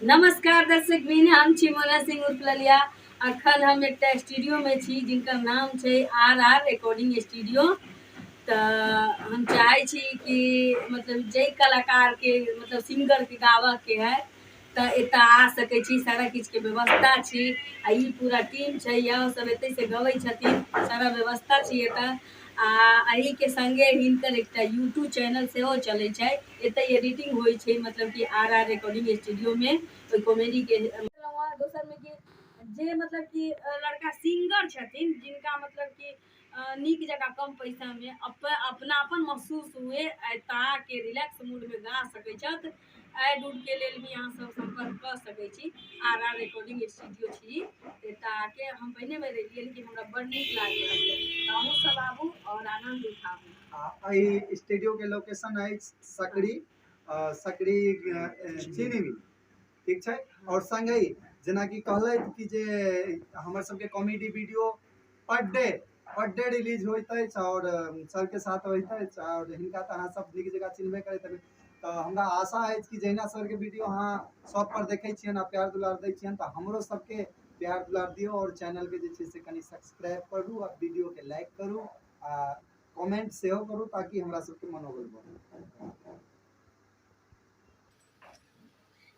नमस्कार दर्शक बिन, हम छी मोना सिंह उर्फ ललिया। अखन हम एक स्टूडियो में छी जिनकर नाम है RR रिकॉर्डिंग स्टूडियो। तो हम चाहे छी कि मतलब जय कलाकार के मतलब सिंगर के गावह के है तो एत आ सके छी, सारा किछ के व्यवस्था छी। आ ई पूरा टीम है, यह सब एते से गवे छथिन, सारा व्यवस्था छी एत। आ एही के संगे हिनकर एक यूट्यूब चैनल से चले छै, एते एडिटिंग होय छै, मतलब कि RR रिकॉर्डिंग स्टूडियो में कॉमेडी के दोसर में कि जे मतलब कि लड़का सिंगर छथिन, जिनका मतलब कि नीक जगह कम पैसा में अपनापन महसूस हुए, के रिलैक्स मूड में गा सकै छथि। एड उड के लेल भी अहाँ सब संपर्क कर सकै छी। RR रिकॉर्डिंग स्टूडियो छी एतऽ के। हम पहिने बेर एलियै, लेकिन हमरा बड़ नीक लागल। अहूँ सब आबू और आनंद उठाबू। एहि स्टूडियो के लोकेशन है सकरी, सकरी चीनी मिल, ठीक छै। और संगे जेना कि कहलथि कि जे हमर सबके comedy video per day release होइत अछि और सर के साथ होइत अछि। और हिनका तऽ अहाँ सब नीक जगह चिन्हबे करैत हेबै। तो हमरा आशा अछि कि जहिना सर के वीडियो अहाँ सब पर देखै छियनि आ प्यार दुलार दै छियनि, तऽ हमरो सबके प्यार दुलार दियौ और चैनल के जे छै से कनि सब्सक्राइब करू आ वीडियो के लाइक करू आ कमेंट सेहो करू, ताकि हमरा सबके मनोबल बढ़े।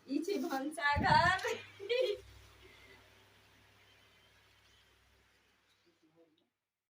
ई छै भनसाघर।